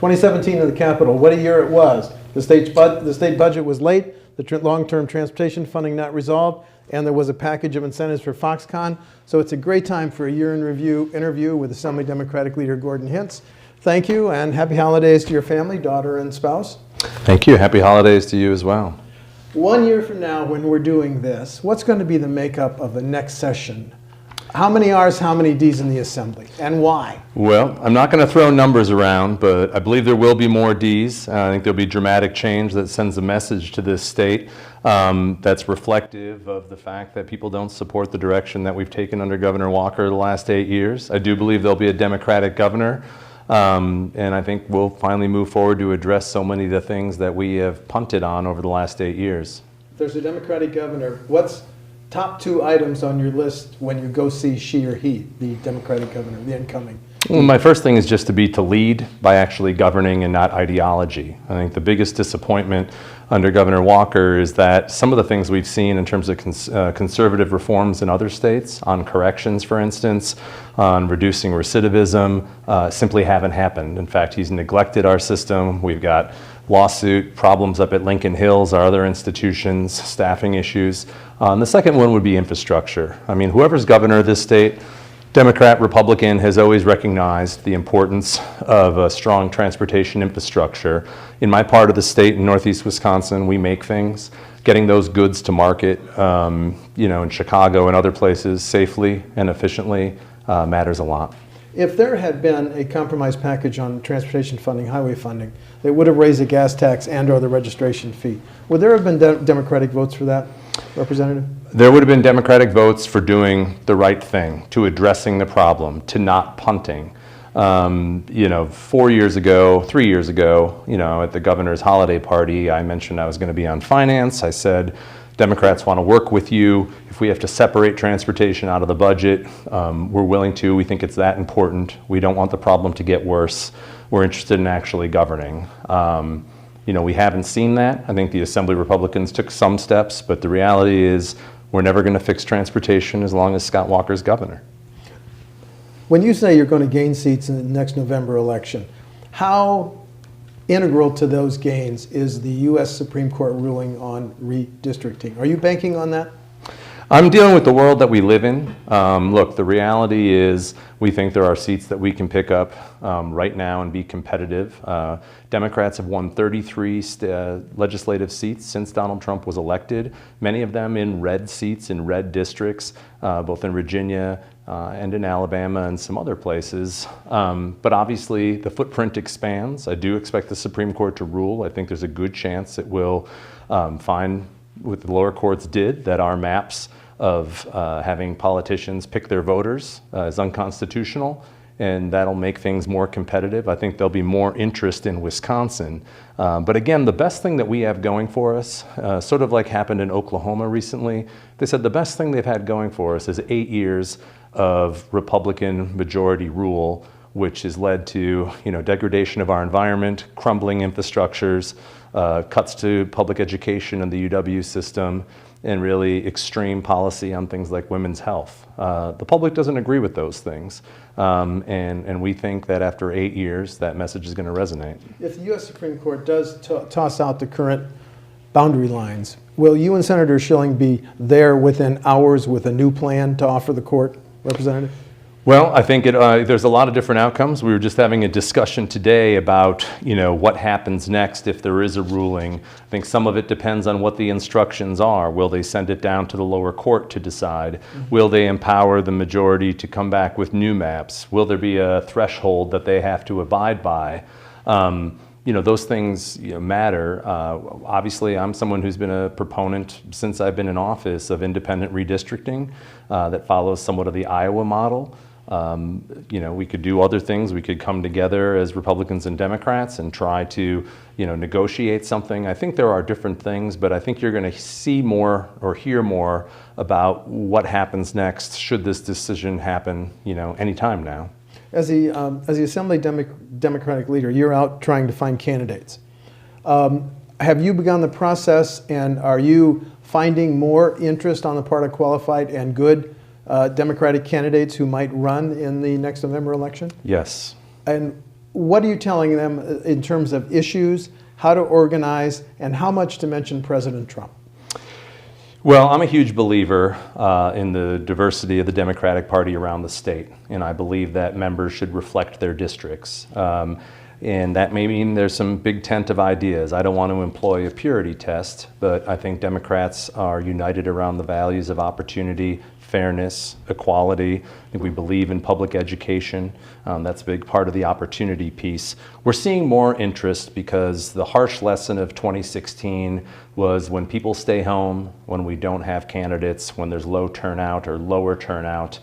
2017 in the Capitol, what a year it was. The state budget was late, the long-term transportation funding not resolved, and there was a package of incentives for Foxconn. So it's a great time for a year in review interview with Assembly Democratic Leader Gordon Hintz. Thank you, and happy holidays to your family, daughter and spouse. Thank you. Happy holidays to you as well. 1 year from now, when we're doing this, what's going to be the makeup of the next session? How many R's, how many D's in the Assembly, and why? Well, I'm not going to throw numbers around, but I believe there will be more D's. I think there'll be dramatic change that sends a message to this state that's reflective of the fact that people don't support the direction that we've taken under Governor Walker the last 8 years. I do believe there'll be a Democratic governor, and I think we'll finally move forward to address so many of the things that we have punted on over the last 8 years. If there's a Democratic governor, what's top 2 items on your list when you go see she or he, the Democratic governor, the incoming? Well, my first thing is just to lead by actually governing and not ideology. I think the biggest disappointment under Governor Walker is that some of the things we've seen in terms of conservative reforms in other states, on corrections, for instance, on reducing recidivism, simply haven't happened. In fact, he's neglected our system. We've got lawsuit problems up at Lincoln Hills, our other institutions, staffing issues. And the second one would be infrastructure. I mean, whoever's governor of this state, Democrat, Republican, has always recognized the importance of a strong transportation infrastructure. In my part of the state, in northeast Wisconsin, we make things. Getting those goods to market, in Chicago and other places safely and efficiently matters a lot. If there had been a compromise package on transportation funding, highway funding, that would have raised the gas tax and or the registration fee, would there have been Democratic votes for that, Representative? There would have been Democratic votes for doing the right thing, to addressing the problem, to not punting. 3 years ago, at the governor's holiday party, I mentioned I was going to be on finance. I said, Democrats want to work with you. If we have to separate transportation out of the budget, we're willing to. We think it's that important. We don't want the problem to get worse. We're interested in actually governing. We haven't seen that. I think the Assembly Republicans took some steps, but the reality is we're never going to fix transportation as long as Scott Walker's governor. When you say you're going to gain seats in the next November election, how integral to those gains is the U.S. Supreme Court ruling on redistricting? Are you banking on that? I'm dealing with the world that we live in. Look, the reality is we think there are seats that we can pick up right now and be competitive. Democrats have won 33 legislative seats since Donald Trump was elected, many of them in red seats, in red districts, both in Virginia and in Alabama and some other places. But obviously the footprint expands. I do expect the Supreme Court to rule. I think there's a good chance it will find, what the lower courts did, that our maps of having politicians pick their voters is unconstitutional, and that'll make things more competitive. I think there'll be more interest in Wisconsin. But again, the best thing that we have going for us, sort of like happened in Oklahoma recently, they said the best thing they've had going for us is 8 years of Republican majority rule, which has led to degradation of our environment, crumbling infrastructures, cuts to public education and the UW system, and really extreme policy on things like women's health. The public doesn't agree with those things, and we think that after 8 years, that message is going to resonate. If the U.S. Supreme Court does toss out the current boundary lines, will you and Senator Schilling be there within hours with a new plan to offer the court, Representative? Well, I think there's a lot of different outcomes. We were just having a discussion today about, what happens next if there is a ruling. I think some of it depends on what the instructions are. Will they send it down to the lower court to decide? Will they empower the majority to come back with new maps? Will there be a threshold that they have to abide by? Those things matter. Obviously, I'm someone who's been a proponent since I've been in office of independent redistricting that follows somewhat of the Iowa model. We could do other things. We could come together as Republicans and Democrats and try to, negotiate something. I think there are different things, but I think you're going to see more or hear more about what happens next should this decision happen, anytime now. As the Assembly Democratic leader, you're out trying to find candidates. Have you begun the process, and are you finding more interest on the part of qualified and good Democratic candidates who might run in the next November election? Yes. And What are you telling them in terms of issues, how to organize, and how much to mention President Trump? Well, I'm a huge believer in the diversity of the Democratic Party around the state, and I believe that members should reflect their districts. And that may mean there's some big tent of ideas. I don't want to employ a purity test, but I think Democrats are united around the values of opportunity, fairness, equality. I think we believe in public education. That's a big part of the opportunity piece. We're seeing more interest because the harsh lesson of 2016 was when people stay home, when we don't have candidates, when there's low turnout or lower turnout,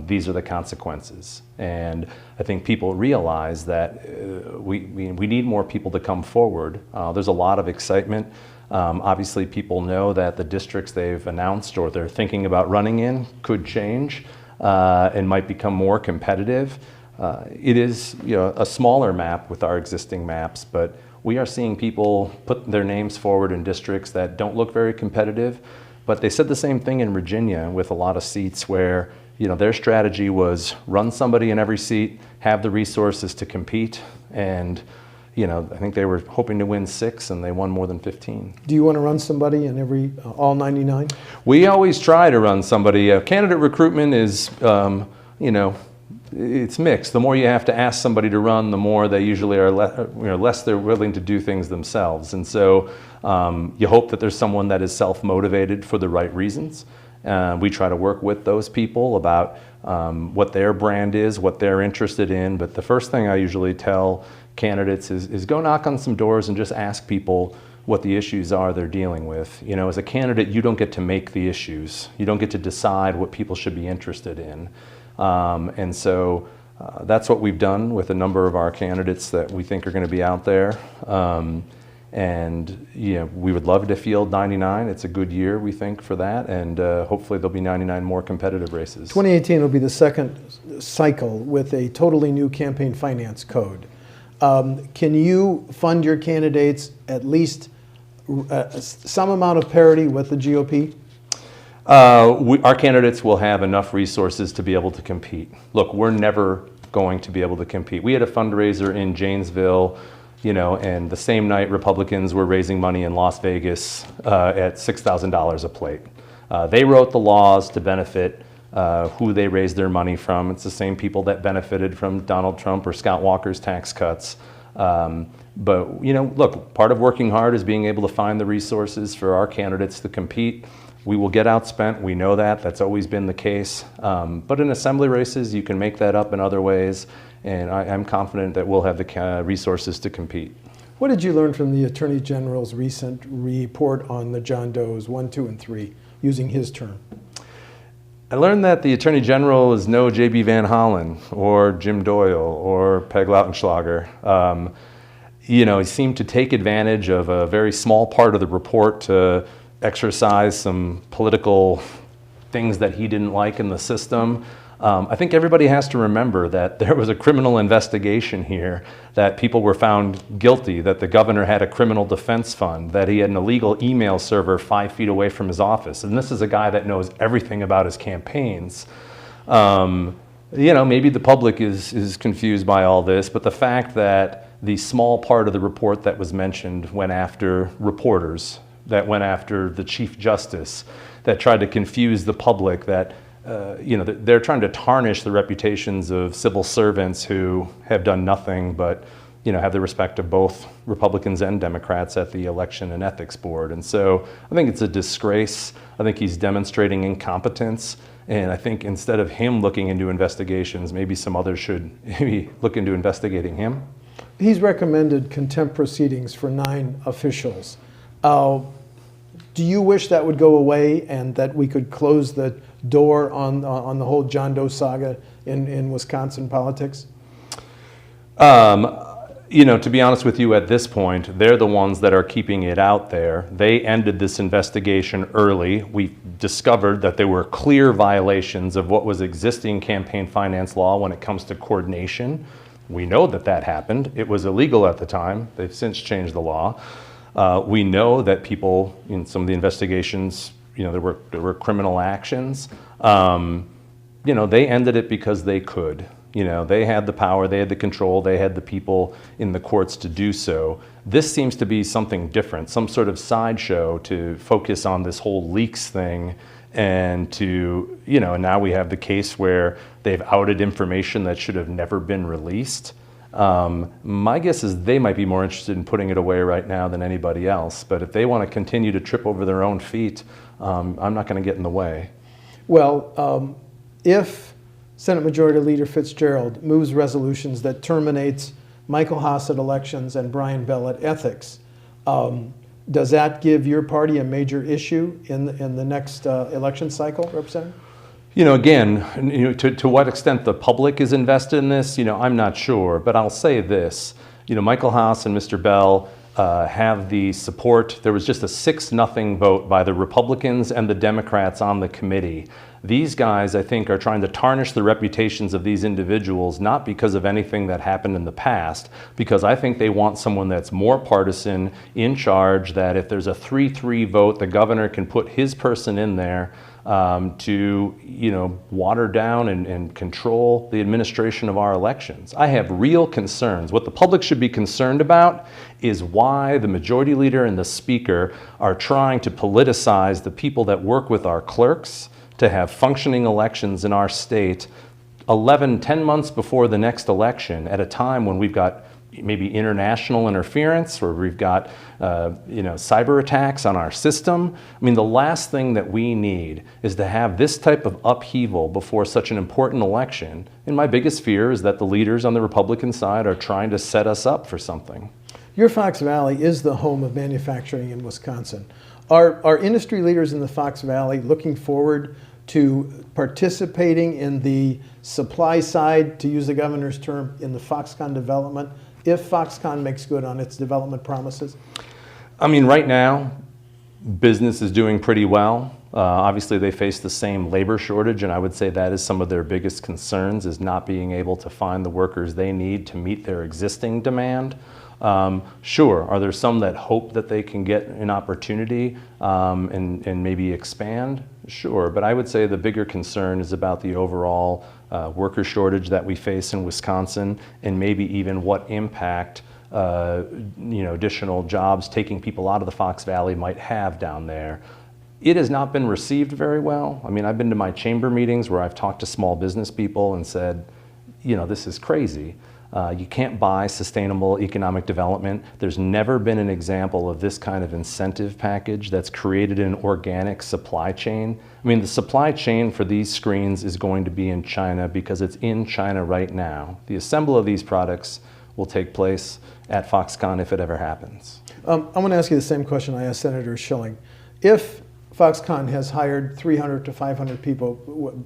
these are the consequences. And I think people realize that we need more people to come forward. There's a lot of excitement. Obviously, people know that the districts they've announced or they're thinking about running in could change and might become more competitive. It is, a smaller map with our existing maps, but we are seeing people put their names forward in districts that don't look very competitive. But they said the same thing in Virginia with a lot of seats where their strategy was run somebody in every seat, have the resources to compete, and I think they were hoping to win 6, and they won more than 15. Do you want to run somebody in all 99? We always try to run somebody. Candidate recruitment is, it's mixed. The more you have to ask somebody to run, the more they usually are less they're willing to do things themselves. And so you hope that there's someone that is self-motivated for the right reasons. We try to work with those people about what their brand is, what they're interested in. But the first thing I usually tell candidates is go knock on some doors and just ask people what the issues are they're dealing with. As a candidate, you don't get to make the issues. You don't get to decide what people should be interested in. And so that's what we've done with a number of our candidates that we think are going to be out there. And we would love to field 99. It's a good year, we think, for that, and hopefully there'll be 99 more competitive races. 2018 will be the second cycle with a totally new campaign finance code. Can you fund your candidates at least some amount of parity with the GOP? Our candidates will have enough resources to be able to compete. Look, we're never going to be able to compete. We had a fundraiser in Janesville, and the same night Republicans were raising money in Las Vegas at $6,000 a plate. They wrote the laws to benefit who they raised their money from. It's the same people that benefited from Donald Trump or Scott Walker's tax cuts. But look, part of working hard is being able to find the resources for our candidates to compete. We will get outspent. We know that. That's always been the case. But in assembly races, you can make that up in other ways. And I'm confident that we'll have the resources to compete. What did you learn from the Attorney General's recent report on the John Does 1, 2, and 3, using his term? I learned that the Attorney General is no J.B. Van Hollen or Jim Doyle or Peg Lautenschlager. He seemed to take advantage of a very small part of the report to exercise some political things that he didn't like in the system. I think everybody has to remember that there was a criminal investigation here, that people were found guilty, that the governor had a criminal defense fund, that he had an illegal email server 5 feet away from his office. And this is a guy that knows everything about his campaigns. Maybe the public is confused by all this, but the fact that the small part of the report that was mentioned went after reporters, that went after the Chief Justice, that tried to confuse the public, that they're trying to tarnish the reputations of civil servants who have done nothing but have the respect of both Republicans and Democrats at the Election and Ethics Board. And so I think it's a disgrace. I think he's demonstrating incompetence. And I think instead of him looking into investigations, maybe some others should maybe look into investigating him. He's recommended contempt proceedings for 9 officials. Do you wish that would go away and that we could close the door on the whole John Doe saga in Wisconsin politics? To be honest with you, at this point, they're the ones that are keeping it out there. They ended this investigation early. We discovered that there were clear violations of what was existing campaign finance law when it comes to coordination. We know that happened. It was illegal at the time. They've since changed the law. We know that people in some of the investigations, there were criminal actions. They ended it because they could. You know, they had the power, they had the control, they had the people in the courts to do so. This seems to be something different, some sort of sideshow to focus on this whole leaks thing, and to, you know, now we have the case where they've outed information that should have never been released. My guess is they might be more interested in putting it away right now than anybody else. But if they want to continue to trip over their own feet, I'm not going to get in the way. Well, if Senate Majority Leader Fitzgerald moves resolutions that terminates Michael Haas at elections and Brian Bell at ethics, does that give your party a major issue in the next election cycle, Representative? You know, again, you know, to what extent the public is invested in this, you know, I'm not sure. But I'll say this, you know, Michael Haas and Mr. Bell have the support. There was just a 6-0 vote by the Republicans and the Democrats on the committee. These guys, I think, are trying to tarnish the reputations of these individuals, not because of anything that happened in the past, because I think they want someone that's more partisan, in charge, that if there's a 3-3 vote, the governor can put his person in there to, you know, water down and control the administration of our elections. I have real concerns. What the public should be concerned about is why the majority leader and the speaker are trying to politicize the people that work with our clerks to have functioning elections in our state 10 months before the next election, at a time when we've got maybe international interference, or we've got you know, cyber attacks on our system. I mean, the last thing that we need is to have this type of upheaval before such an important election. And my biggest fear is that the leaders on the Republican side are trying to set us up for something. Your Fox Valley is the home of manufacturing in Wisconsin. Are industry leaders in the Fox Valley looking forward to participating in the supply side, to use the governor's term, in the Foxconn development, if Foxconn makes good on its development promises? I mean, right now, business is doing pretty well. Obviously, they face the same labor shortage, and I would say that is some of their biggest concerns, is not being able to find the workers they need to meet their existing demand. Sure, are there some that hope that they can get an opportunity and maybe expand? Sure, but I would say the bigger concern is about the overall worker shortage that we face in Wisconsin, and maybe even what impact you know, additional jobs taking people out of the Fox Valley might have down there. It has not been received very well. I mean, I've been to my chamber meetings where I've talked to small business people and said, you know, this is crazy. You can't buy sustainable economic development. There's never been an example of this kind of incentive package that's created an organic supply chain. I mean, the supply chain for these screens is going to be in China because it's in China right now. The assembly of these products will take place at Foxconn if it ever happens. I want to ask you the same question I asked Senator Schilling. If Foxconn has hired 300 to 500 people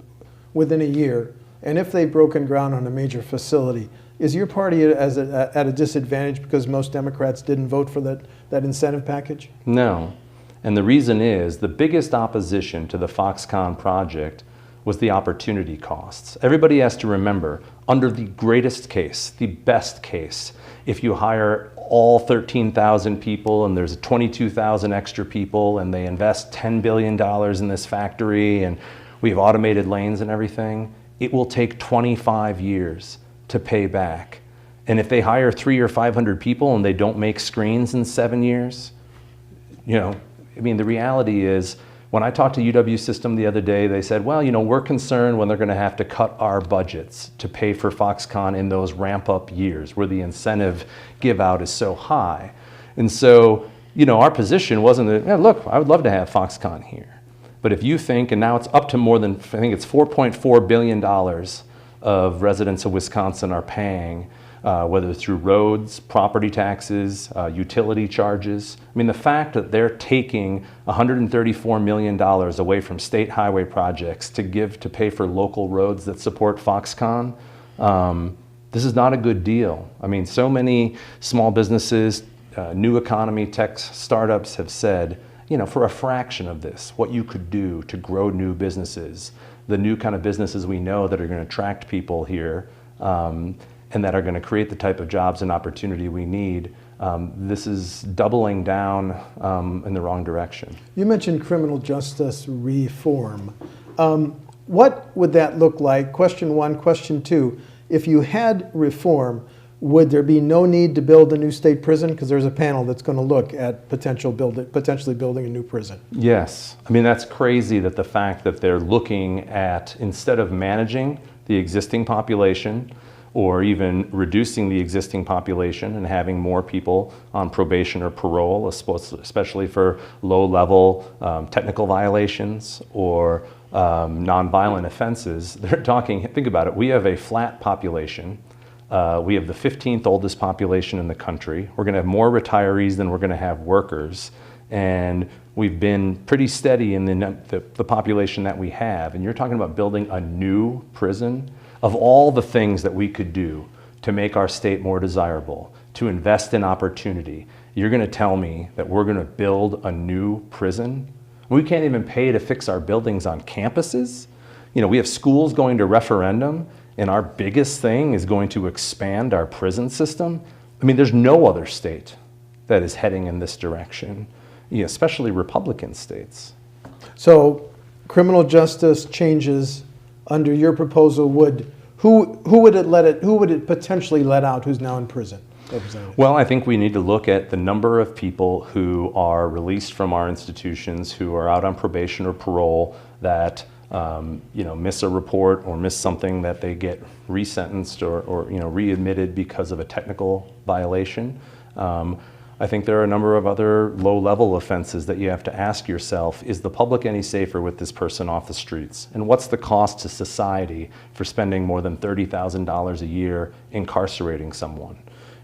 within a year, and if they've broken ground on a major facility, is your party at a disadvantage because most Democrats didn't vote for that incentive package? No. And the reason is the biggest opposition to the Foxconn project was the opportunity costs. Everybody has to remember, under the greatest case, the best case, if you hire all 13,000 people and there's 22,000 extra people and they invest $10 billion in this factory and we have automated lanes and everything, it will take 25 years to pay back. And if they hire 300 or 500 people and they don't make screens in 7 years, you know, I mean, the reality is, when I talked to UW System the other day, they said, well, you know, we're concerned when they're going to have to cut our budgets to pay for Foxconn in those ramp-up years where the incentive give-out is so high. And so, you know, our position wasn't that, yeah, look, I would love to have Foxconn here. But if you think, and now it's up to more than, I think it's $4.4 billion of residents of Wisconsin are paying, whether through roads, property taxes, utility charges. I mean, the fact that they're taking $134 million away from state highway projects to give to pay for local roads that support Foxconn, this is not a good deal. I mean, so many small businesses, new economy tech startups have said, you know, for a fraction of this, what you could do to grow new businesses, the new kind of businesses we know that are going to attract people here, and that are going to create the type of jobs and opportunity we need. This is doubling down in the wrong direction. You mentioned criminal justice reform. What would that look like? Question one. Question two, if you had reform, would there be no need to build a new state prison? Because there's a panel that's going to look at potentially building a new prison. Yes. I mean, that's crazy that the fact that they're looking at, instead of managing the existing population or even reducing the existing population and having more people on probation or parole, especially for low-level technical violations or nonviolent offenses, they're talking, think about it, we have a flat population. We have the 15th oldest population in the country. We're going to have more retirees than we're going to have workers. And we've been pretty steady in the population that we have. And you're talking about building a new prison. Of all the things that we could do to make our state more desirable, to invest in opportunity, you're going to tell me that we're going to build a new prison? We can't even pay to fix our buildings on campuses. You know, we have schools going to referendum, and our biggest thing is going to expand our prison system. I mean, there's no other state that is heading in this direction, you know, especially Republican states. So criminal justice changes under your proposal would, who would it potentially let out who's now in prison? Well, I think we need to look at the number of people who are released from our institutions, who are out on probation or parole, that you know, miss a report or miss something, that they get resentenced or you know, readmitted because of a technical violation. I think there are a number of other low-level offenses that you have to ask yourself, is the public any safer with this person off the streets? And what's the cost to society for spending more than $30,000 a year incarcerating someone?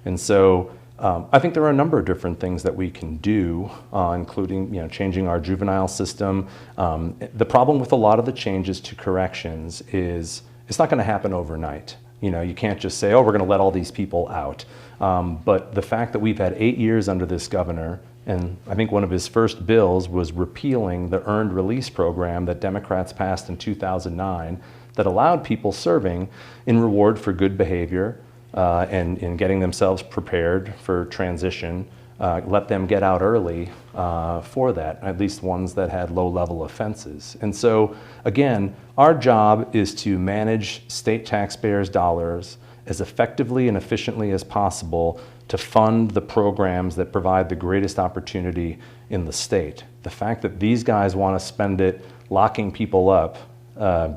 And so I think there are a number of different things that we can do, including, you know, changing our juvenile system. The problem with a lot of the changes to corrections is it's not going to happen overnight. You know, you can't just say, oh, we're going to let all these people out. But the fact that we've had 8 years under this governor, and I think one of his first bills was repealing the earned release program that Democrats passed in 2009 that allowed people serving in reward for good behavior and in getting themselves prepared for transition, let them get out early for that, at least ones that had low-level offenses. And so, again, our job is to manage state taxpayers' dollars as effectively and efficiently as possible to fund the programs that provide the greatest opportunity in the state. The fact that these guys want to spend it locking people up,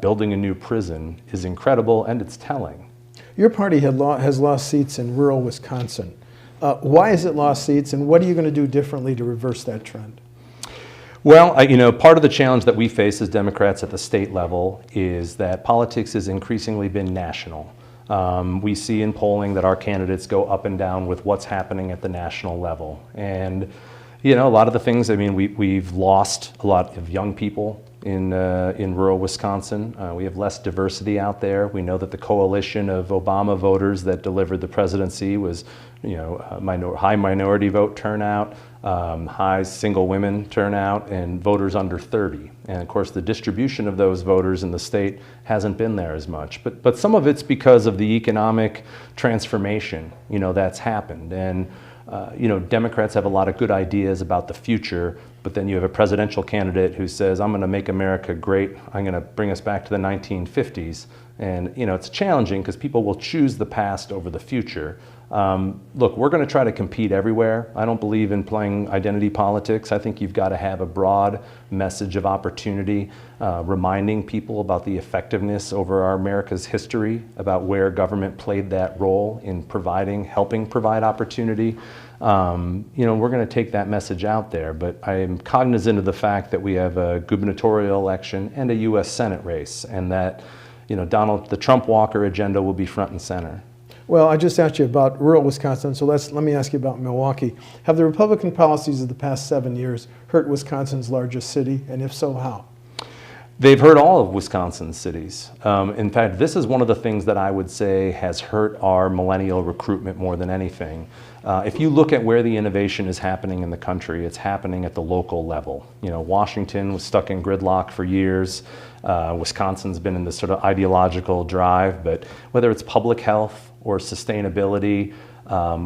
building a new prison, is incredible, and it's telling. Your party has lost seats in rural Wisconsin. Why has it lost seats, and what are you going to do differently to reverse that trend? Well, you know, part of the challenge that we face as Democrats at the state level is that politics has increasingly been national. We see in polling that our candidates go up and down with what's happening at the national level. And, you know, a lot of the things, I mean, we've lost a lot of young people in rural Wisconsin. We have less diversity out there. We know that the coalition of Obama voters that delivered the presidency was, you know, high minority vote turnout, high single women turnout, and voters under 30. And of course, the distribution of those voters in the state hasn't been there as much. But some of it's because of the economic transformation, you know, that's happened. And you know, Democrats have a lot of good ideas about the future, but then you have a presidential candidate who says, I'm going to make America great. I'm going to bring us back to the 1950s. And, you know, it's challenging because people will choose the past over the future. Look, we're going to try to compete everywhere. I don't believe in playing identity politics. I think you've got to have a broad message of opportunity, reminding people about the effectiveness over our America's history, about where government played that role in helping provide opportunity. You know, we're going to take that message out there, but I am cognizant of the fact that we have a gubernatorial election and a U.S. Senate race, and that, you know, the Trump Walker agenda will be front and center. Well, I just asked you about rural Wisconsin, so let me ask you about Milwaukee. Have the Republican policies of the past 7 years hurt Wisconsin's largest city, and if so, how? They've hurt all of Wisconsin's cities. In fact, this is one of the things that I would say has hurt our millennial recruitment more than anything. If you look at where the innovation is happening in the country, it's happening at the local level. You know, Washington was stuck in gridlock for years. Wisconsin's been in this sort of ideological drive, but whether it's public health or sustainability,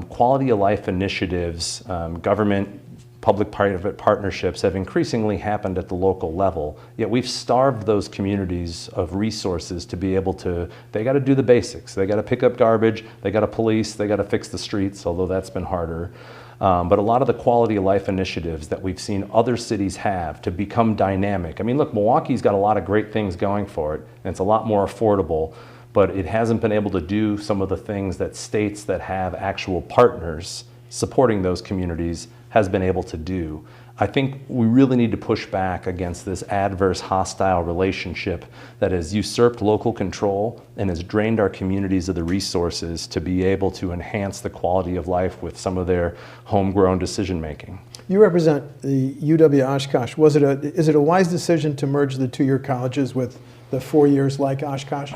quality of life initiatives, government public-private partnerships have increasingly happened at the local level, yet we've starved those communities of resources to be able to, they got to do the basics. They got to pick up garbage, they got to police, they got to fix the streets, although that's been harder. But a lot of the quality of life initiatives that we've seen other cities have to become dynamic. I mean, look, Milwaukee's got a lot of great things going for it, and it's a lot more affordable, but it hasn't been able to do some of the things that states that have actual partners supporting those communities has been able to do. I think we really need to push back against this adverse, hostile relationship that has usurped local control and has drained our communities of the resources to be able to enhance the quality of life with some of their homegrown decision making. You represent the UW Oshkosh. Is it a wise decision to merge the two-year colleges with the 4 years like Oshkosh?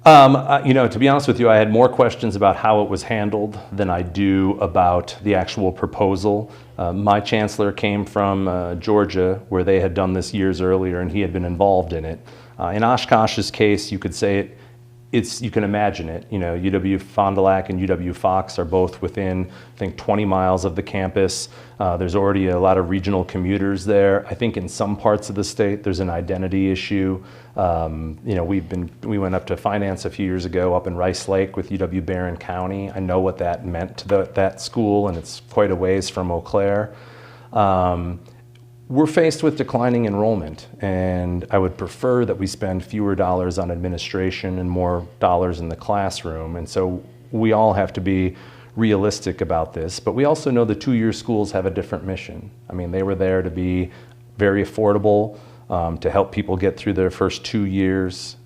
To be honest with you, I had more questions about how it was handled than I do about the actual proposal. My chancellor came from Georgia, where they had done this years earlier, and he had been involved in it. In Oshkosh's case, you could say you can imagine it. You know, UW Fond du Lac and UW Fox are both within, I think, 20 miles of the campus. There's already a lot of regional commuters there. I think in some parts of the state, there's an identity issue. We went up to finance a few years ago up in Rice Lake with UW Barron County. I know what that meant to that school, and it's quite a ways from Eau Claire. We're faced with declining enrollment, and I would prefer that we spend fewer dollars on administration and more dollars in the classroom. And so we all have to be realistic about this, but we also know the two-year schools have a different mission. I mean, they were there to be very affordable, to help people get through their first 2 years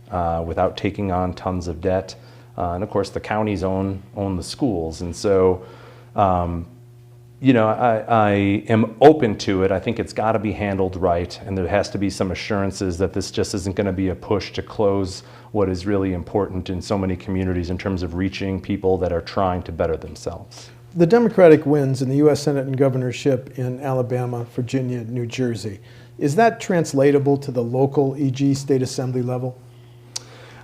without taking on tons of debt. And of course, the counties own the schools. And so, I am open to it. I think it's got to be handled right, and there has to be some assurances that this just isn't going to be a push to close what is really important in so many communities in terms of reaching people that are trying to better themselves. The Democratic wins in the U.S. Senate and governorship in Alabama, Virginia, New Jersey. Is that translatable to the local, e.g. state assembly level?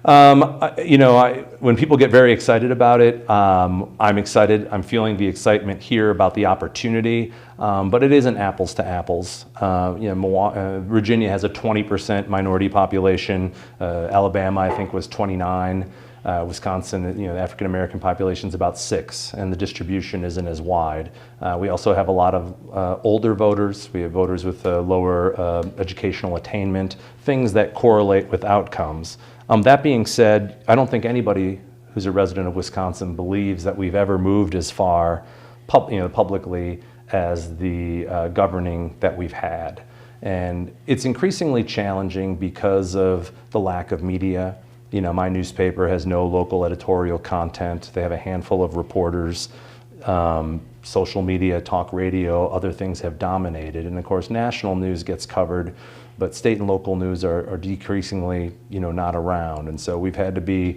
When people get very excited about it, I'm excited. I'm feeling the excitement here about the opportunity, but it isn't apples to apples. Virginia has a 20% minority population. Alabama, I think, was 29. Wisconsin, the African American population is about 6, and the distribution isn't as wide. We also have a lot of older voters. We have voters with lower educational attainment, things that correlate with outcomes. That being said, I don't think anybody who's a resident of Wisconsin believes that we've ever moved as far publicly as the governing that we've had. And it's increasingly challenging because of the lack of media. My newspaper has no local editorial content. They have a handful of reporters. Social media, talk radio, other things have dominated. And of course, national news gets covered, but state and local news are decreasingly, not around. And so we've had to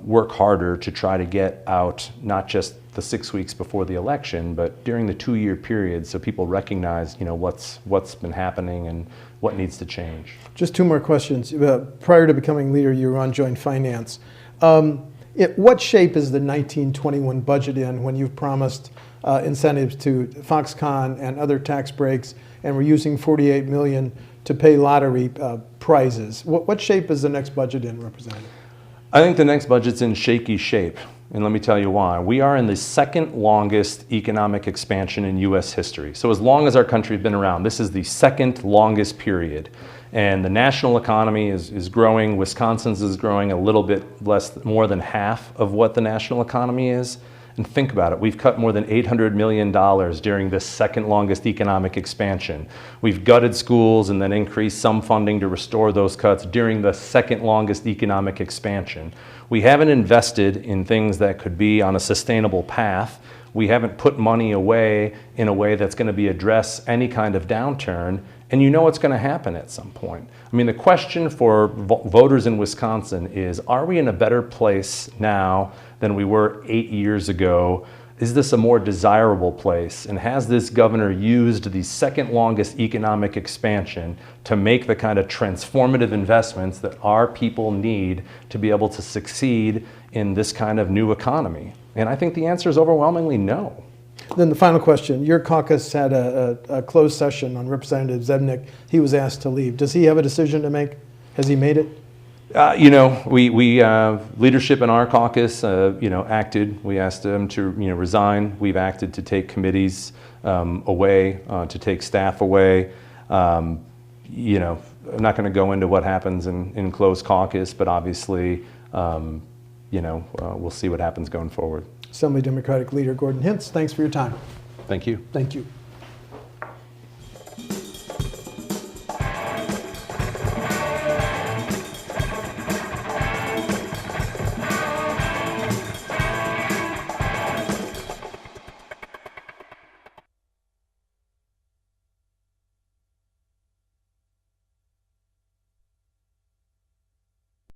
work harder to try to get out not just the 6 weeks before the election, but during the 2-year period, so people recognize, what's been happening and what needs to change. Just 2 more questions. Prior to becoming leader, you were on Joint Finance. What shape is the 1921 budget in when you've promised incentives to Foxconn and other tax breaks, and we're using $48 million to pay lottery prizes? What shape is the next budget in, Representative? I think the next budget's in shaky shape, and let me tell you why. We are in the second longest economic expansion in U.S. history. So as long as our country's been around, this is the second longest period. And the national economy is growing. Wisconsin's is growing a little bit more than half of what the national economy is. And think about it, we've cut more than $800 million during this second longest economic expansion. We've gutted schools and then increased some funding to restore those cuts during the second longest economic expansion. We haven't invested in things that could be on a sustainable path. We haven't put money away in a way that's going to address any kind of downturn. And what's going to happen at some point. I mean, the question for voters in Wisconsin is, are we in a better place now than we were 8 years ago? Is this a more desirable place? And has this governor used the second longest economic expansion to make the kind of transformative investments that our people need to be able to succeed in this kind of new economy? And I think the answer is overwhelmingly no. Then the final question. Your caucus had a closed session on Representative Zednik. He was asked to leave. Does he have a decision to make? Has he made it? You know, we leadership in our caucus, you know, acted. We asked him to, you know, resign. We've acted to take committees away, to take staff away. You know, I'm not going to go into what happens in closed caucus, but obviously, you know, we'll see what happens going forward. Assembly Democratic Leader Gordon Hintz, thanks for your time. Thank you. Thank you.